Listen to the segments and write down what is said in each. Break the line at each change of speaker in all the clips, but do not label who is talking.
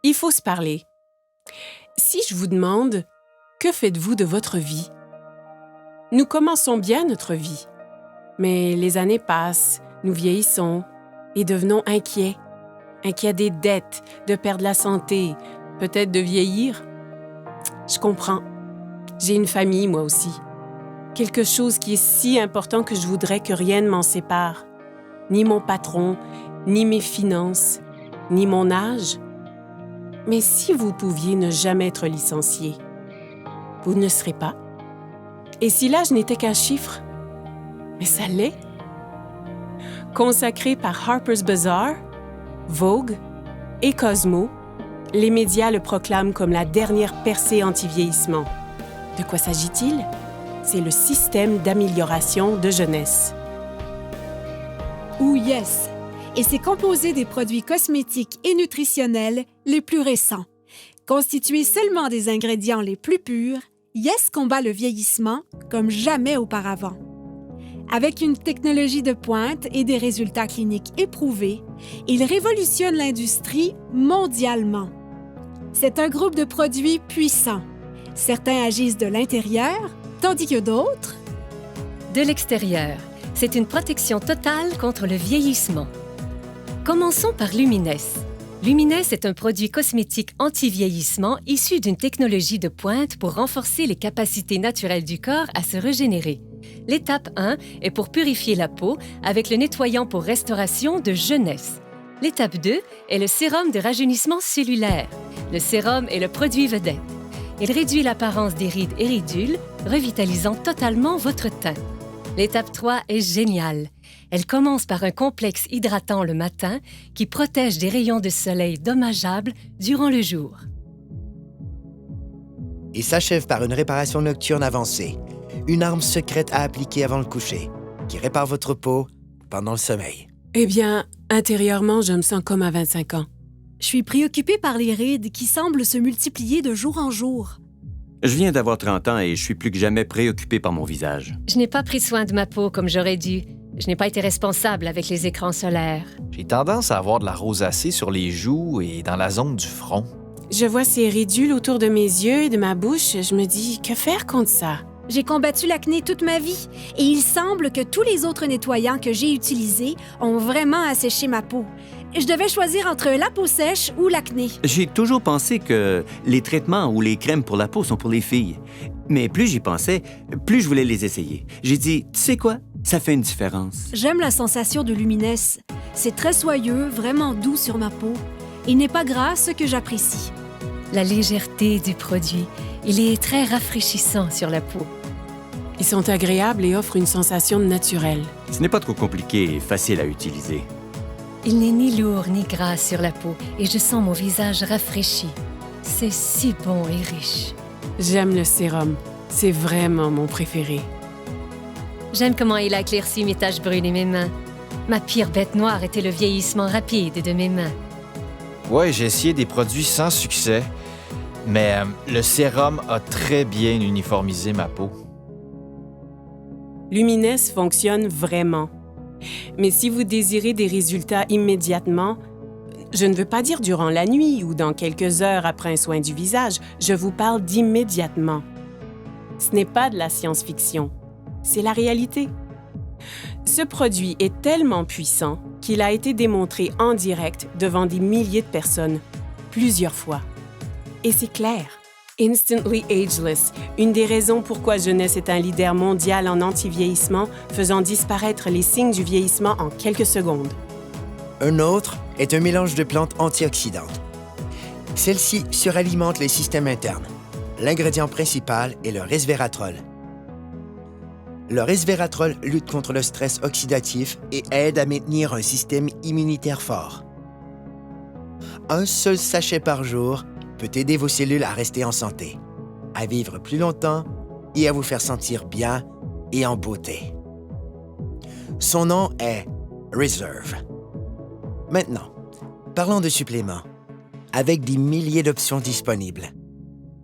Il faut se parler. Si je vous demande, que faites-vous de votre vie? Nous commençons bien notre vie, mais les années passent, nous vieillissons et devenons inquiets. Inquiets des dettes, de perdre la santé, peut-être de vieillir. Je comprends. J'ai une famille, moi aussi. Quelque chose qui est si important que je voudrais que rien ne m'en sépare. Ni mon patron, ni mes finances, ni mon âge. Mais si vous pouviez ne jamais être licencié, vous ne serez pas. Et si l'âge n'était qu'un chiffre? Mais ça l'est. Consacré par Harper's Bazaar, Vogue et Cosmo, les médias le proclament comme la dernière percée anti-vieillissement. De quoi s'agit-il? C'est le système d'amélioration de jeunesse.
Ou Yes, et c'est composé des produits cosmétiques et nutritionnels les plus récents. Constitué seulement des ingrédients les plus purs, Yes combat le vieillissement comme jamais auparavant. Avec une technologie de pointe et des résultats cliniques éprouvés, il révolutionne l'industrie mondialement. C'est un groupe de produits puissants. Certains agissent de l'intérieur, tandis que d'autres...
De l'extérieur. C'est une protection totale contre le vieillissement. Commençons par Lumines. Lumines est un produit cosmétique anti-vieillissement issu d'une technologie de pointe pour renforcer les capacités naturelles du corps à se régénérer. L'étape 1 est pour purifier la peau avec le nettoyant pour restauration de jeunesse. L'étape 2 est le sérum de rajeunissement cellulaire. Le sérum est le produit vedette. Il réduit l'apparence des rides et ridules, revitalisant totalement votre teint. L'étape 3 est géniale. Elle commence par un complexe hydratant le matin qui protège des rayons de soleil dommageables durant le jour.
Et s'achève par une réparation nocturne avancée, une arme secrète à appliquer avant le coucher, qui répare votre peau pendant le sommeil.
Eh bien, intérieurement, je me sens comme à 25 ans.
Je suis préoccupée par les rides qui semblent se multiplier de jour en jour.
Je viens d'avoir 30 ans et je suis plus que jamais préoccupé par mon visage.
Je n'ai pas pris soin de ma peau comme j'aurais dû. Je n'ai pas été responsable avec les écrans solaires.
J'ai tendance à avoir de la rosacée sur les joues et dans la zone du front.
Je vois ces ridules autour de mes yeux et de ma bouche. Je me dis, que faire contre ça?
J'ai combattu l'acné toute ma vie et il semble que tous les autres nettoyants que j'ai utilisés ont vraiment asséché ma peau. Je devais choisir entre la peau sèche ou l'acné.
J'ai toujours pensé que les traitements ou les crèmes pour la peau sont pour les filles. Mais plus j'y pensais, plus je voulais les essayer. J'ai dit, tu sais quoi? Ça fait une différence.
J'aime la sensation de Lumines. C'est très soyeux, vraiment doux sur ma peau. Il n'est pas gras, ce que j'apprécie.
La légèreté du produit. Il est très rafraîchissant sur la peau.
Ils sont agréables et offrent une sensation naturelle.
Ce n'est pas trop compliqué et facile à utiliser.
Il n'est ni lourd ni gras sur la peau et je sens mon visage rafraîchi. C'est si bon et riche.
J'aime le sérum. C'est vraiment mon préféré.
J'aime comment il a éclairci mes taches brunes et mes mains. Ma pire bête noire était le vieillissement rapide de mes mains.
Ouais, j'ai essayé des produits sans succès, mais le sérum a très bien uniformisé ma peau.
Lumines fonctionne vraiment. Mais si vous désirez des résultats immédiatement, je ne veux pas dire durant la nuit ou dans quelques heures après un soin du visage, je vous parle d'immédiatement. Ce n'est pas de la science-fiction, c'est la réalité. Ce produit est tellement puissant qu'il a été démontré en direct devant des milliers de personnes, plusieurs fois. Et c'est clair. Instantly Ageless, une des raisons pourquoi Jeunesse est un leader mondial en anti-vieillissement, faisant disparaître les signes du vieillissement en quelques secondes.
Un autre est un mélange de plantes antioxydantes. Celles-ci suralimentent les systèmes internes. L'ingrédient principal est le resveratrol. Le resveratrol lutte contre le stress oxydatif et aide à maintenir un système immunitaire fort. Un seul sachet par jour peut aider vos cellules à rester en santé, à vivre plus longtemps et à vous faire sentir bien et en beauté. Son nom est Reserve. Maintenant, parlons de suppléments. Avec des milliers d'options disponibles,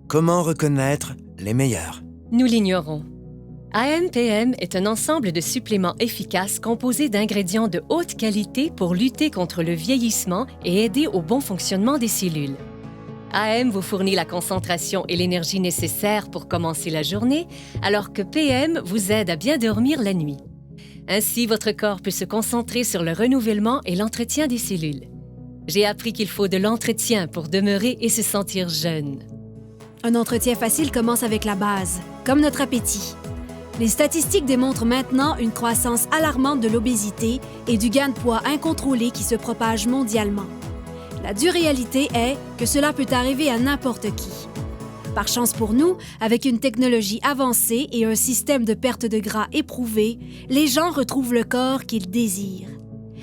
comment reconnaître les meilleurs?
Nous l'ignorons. AMPM est un ensemble de suppléments efficaces composés d'ingrédients de haute qualité pour lutter contre le vieillissement et aider au bon fonctionnement des cellules. AM vous fournit la concentration et l'énergie nécessaires pour commencer la journée, alors que PM vous aide à bien dormir la nuit. Ainsi, votre corps peut se concentrer sur le renouvellement et l'entretien des cellules. J'ai appris qu'il faut de l'entretien pour demeurer et se sentir jeune.
Un entretien facile commence avec la base, comme notre appétit. Les statistiques démontrent maintenant une croissance alarmante de l'obésité et du gain de poids incontrôlé qui se propage mondialement. La dure réalité est que cela peut arriver à n'importe qui. Par chance pour nous, avec une technologie avancée et un système de perte de gras éprouvé, les gens retrouvent le corps qu'ils désirent.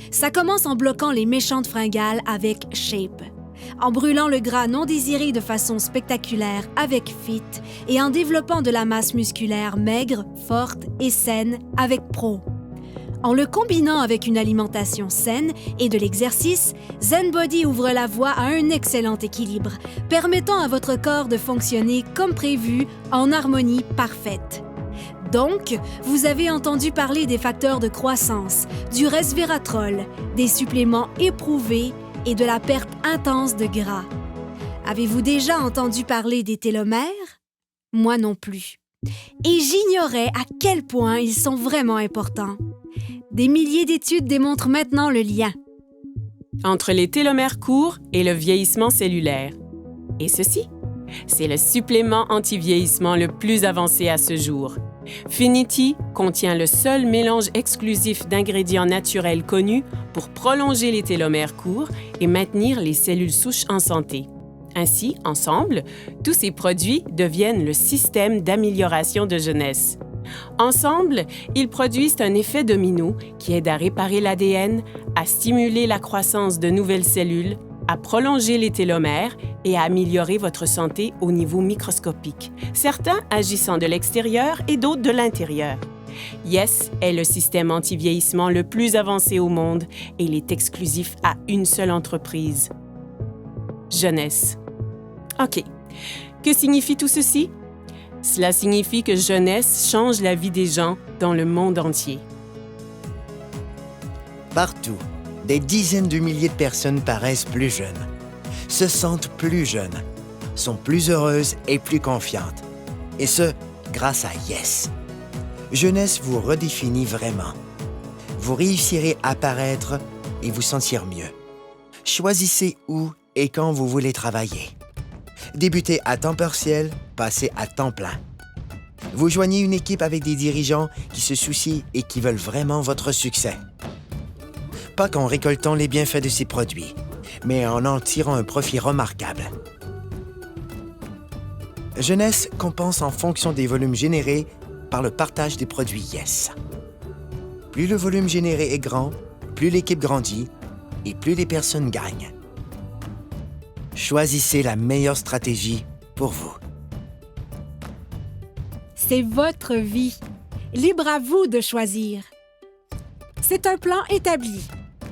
Ça commence en bloquant les méchantes fringales avec Shape, en brûlant le gras non désiré de façon spectaculaire avec Fit et en développant de la masse musculaire maigre, forte et saine avec Pro. En le combinant avec une alimentation saine et de l'exercice, ZenBody ouvre la voie à un excellent équilibre, permettant à votre corps de fonctionner comme prévu en harmonie parfaite. Donc, vous avez entendu parler des facteurs de croissance, du resveratrol, des suppléments éprouvés et de la perte intense de gras. Avez-vous déjà entendu parler des télomères? Moi non plus. Et j'ignorais à quel point ils sont vraiment importants. Des milliers d'études démontrent maintenant le lien
entre les télomères courts et le vieillissement cellulaire. Et ceci, c'est le supplément anti-vieillissement le plus avancé à ce jour. Finity contient le seul mélange exclusif d'ingrédients naturels connus pour prolonger les télomères courts et maintenir les cellules souches en santé. Ainsi, ensemble, tous ces produits deviennent le système d'amélioration de jeunesse. Ensemble, ils produisent un effet domino qui aide à réparer l'ADN, à stimuler la croissance de nouvelles cellules, à prolonger les télomères et à améliorer votre santé au niveau microscopique, certains agissant de l'extérieur et d'autres de l'intérieur. Yes est le système anti-vieillissement le plus avancé au monde et il est exclusif à une seule entreprise. Jeunesse. OK. Que signifie tout ceci? Cela signifie que Jeunesse change la vie des gens dans le monde entier.
Partout, des dizaines de milliers de personnes paraissent plus jeunes, se sentent plus jeunes, sont plus heureuses et plus confiantes. Et ce, grâce à Yes. Jeunesse vous redéfinit vraiment. Vous réussirez à paraître et vous sentir mieux. Choisissez où et quand vous voulez travailler. Débutez à temps partiel, passez à temps plein. Vous joignez une équipe avec des dirigeants qui se soucient et qui veulent vraiment votre succès. Pas qu'en récoltant les bienfaits de ces produits, mais en tirant un profit remarquable. Jeunesse compense en fonction des volumes générés par le partage des produits Yes. Plus le volume généré est grand, plus l'équipe grandit et plus les personnes gagnent. Choisissez la meilleure stratégie pour vous.
C'est votre vie. Libre à vous de choisir. C'est un plan établi.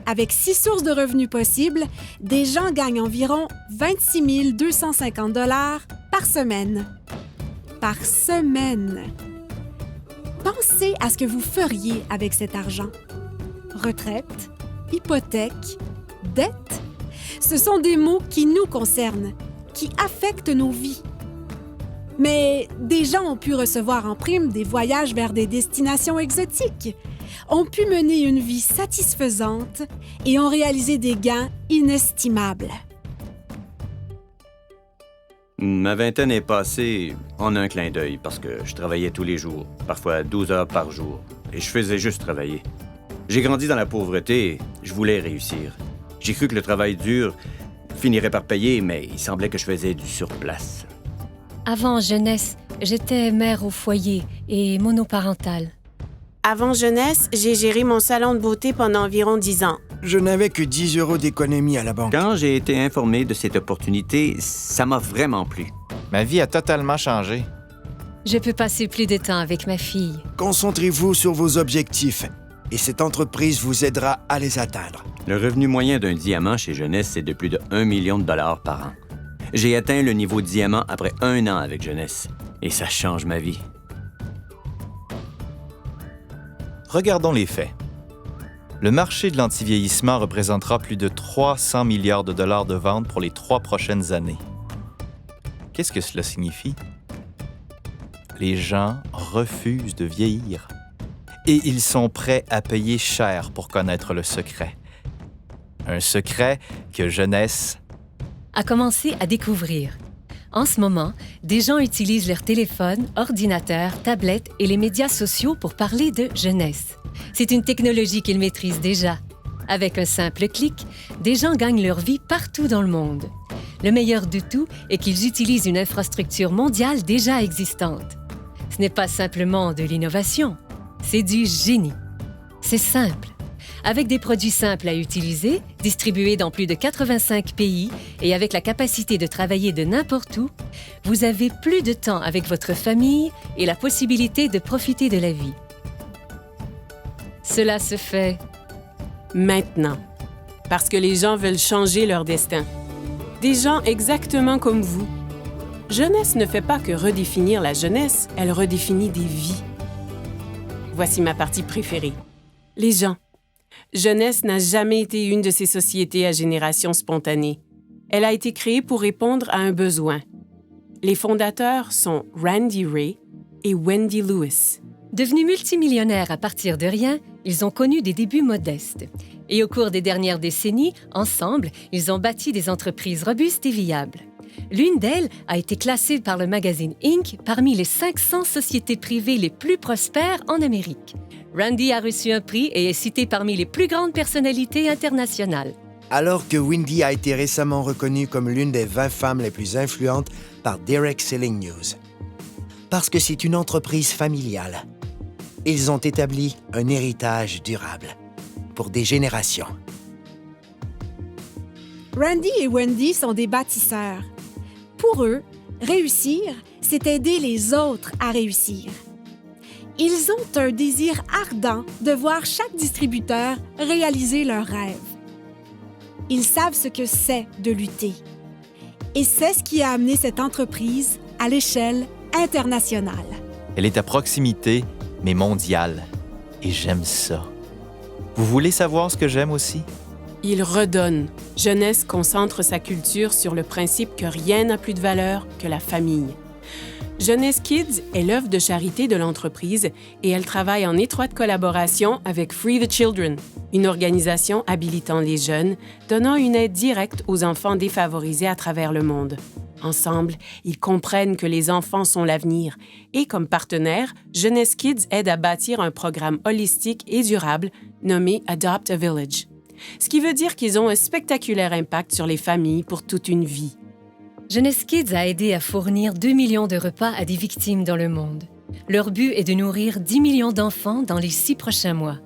Avec 6 sources de revenus possibles, des gens gagnent environ 26 250 $ par semaine. Par semaine. Pensez à ce que vous feriez avec cet argent. Retraite, hypothèque, dette. Ce sont des mots qui nous concernent, qui affectent nos vies. Mais des gens ont pu recevoir en prime des voyages vers des destinations exotiques, ont pu mener une vie satisfaisante et ont réalisé des gains inestimables.
Ma vingtaine est passée en un clin d'œil parce que je travaillais tous les jours, parfois 12 heures par jour, et je faisais juste travailler. J'ai grandi dans la pauvreté et je voulais réussir. J'ai cru que le travail dur finirait par payer, mais il semblait que je faisais du surplace.
Avant Jeunesse, j'étais mère au foyer et monoparentale.
Avant Jeunesse, j'ai géré mon salon de beauté pendant environ 10 ans.
Je n'avais que 10 € d'économie à la banque.
Quand j'ai été informé de cette opportunité, ça m'a vraiment plu.
Ma vie a totalement changé.
Je peux passer plus de temps avec ma fille.
Concentrez-vous sur vos objectifs et cette entreprise vous aidera à les atteindre.
Le revenu moyen d'un diamant chez Jeunesse, c'est de plus de 1 million de dollars par an. J'ai atteint le niveau diamant après 1 an avec Jeunesse et ça change ma vie.
Regardons les faits. Le marché de l'antivieillissement représentera plus de 300 milliards de dollars de ventes pour les 3 prochaines années. Qu'est-ce que cela signifie? Les gens refusent de vieillir. Et ils sont prêts à payer cher pour connaître le secret. Un secret que Jeunesse
A commencé à découvrir. En ce moment, des gens utilisent leur téléphone, ordinateur, tablette et les médias sociaux pour parler de jeunesse. C'est une technologie qu'ils maîtrisent déjà. Avec un simple clic, des gens gagnent leur vie partout dans le monde. Le meilleur de tout est qu'ils utilisent une infrastructure mondiale déjà existante. Ce n'est pas simplement de l'innovation, c'est du génie. C'est simple. Avec des produits simples à utiliser, distribués dans plus de 85 pays et avec la capacité de travailler de n'importe où, vous avez plus de temps avec votre famille et la possibilité de profiter de la vie. Cela se fait
Maintenant. Parce que les gens veulent changer leur destin. Des gens exactement comme vous. Jeunesse ne fait pas que redéfinir la jeunesse, elle redéfinit des vies. Voici ma partie préférée. Les gens. Jeunesse n'a jamais été une de ces sociétés à génération spontanée. Elle a été créée pour répondre à un besoin. Les fondateurs sont Randy Ray et Wendy Lewis.
Devenus multimillionnaires à partir de rien, ils ont connu des débuts modestes. Et au cours des dernières décennies, ensemble, ils ont bâti des entreprises robustes et viables. L'une d'elles a été classée par le magazine Inc. parmi les 500 sociétés privées les plus prospères en Amérique. Randy a reçu un prix et est cité parmi les plus grandes personnalités internationales.
Alors que Wendy a été récemment reconnue comme l'une des 20 femmes les plus influentes par Derek Selling News. Parce que c'est une entreprise familiale. Ils ont établi un héritage durable pour des générations.
Randy et Wendy sont des bâtisseurs. Pour eux, réussir, c'est aider les autres à réussir. Ils ont un désir ardent de voir chaque distributeur réaliser leurs rêves. Ils savent ce que c'est de lutter. Et c'est ce qui a amené cette entreprise à l'échelle internationale.
Elle est à proximité, mais mondiale. Et j'aime ça. Vous voulez savoir ce que j'aime aussi?
Il redonne. Jeunesse concentre sa culture sur le principe que rien n'a plus de valeur que la famille. Jeunesse Kids est l'œuvre de charité de l'entreprise et elle travaille en étroite collaboration avec Free the Children, une organisation habilitant les jeunes, donnant une aide directe aux enfants défavorisés à travers le monde. Ensemble, ils comprennent que les enfants sont l'avenir et, comme partenaire, Jeunesse Kids aide à bâtir un programme holistique et durable nommé Adopt a Village. Ce qui veut dire qu'ils ont un spectaculaire impact sur les familles pour toute une vie.
Jeunesse Kids a aidé à fournir 2 millions de repas à des victimes dans le monde. Leur but est de nourrir 10 millions d'enfants dans les 6 prochains mois.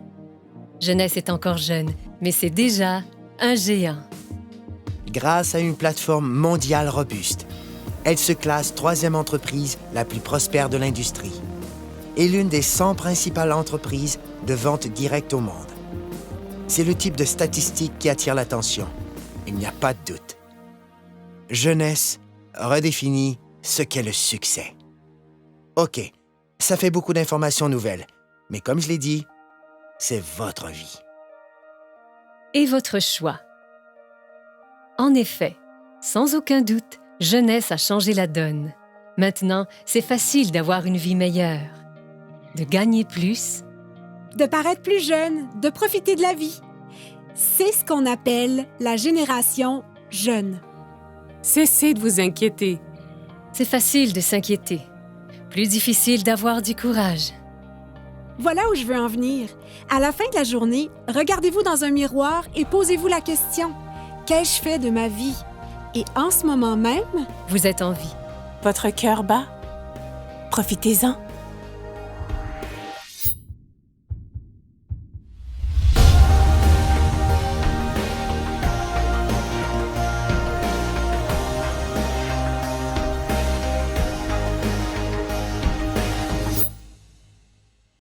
Jeunesse est encore jeune, mais c'est déjà un géant.
Grâce à une plateforme mondiale robuste, elle se classe 3e entreprise la plus prospère de l'industrie et l'une des 100 principales entreprises de vente directe au monde. C'est le type de statistique qui attire l'attention. Il n'y a pas de doute. Jeunesse redéfinit ce qu'est le succès. OK, ça fait beaucoup d'informations nouvelles, mais comme je l'ai dit, c'est votre vie.
Et votre choix. En effet, sans aucun doute, Jeunesse a changé la donne. Maintenant, c'est facile d'avoir une vie meilleure, de gagner plus,
De paraître plus jeune, de profiter de la vie. C'est ce qu'on appelle la génération jeune.
Cessez de vous inquiéter.
c'est facile de s'inquiéter. Plus difficile d'avoir du courage.
Voilà où je veux en venir. À la fin de la journée, regardez-vous dans un miroir et posez-vous la question « Qu'ai-je fait de ma vie? » Et en ce moment même,
Vous êtes en vie.
Votre cœur bat? Profitez-en.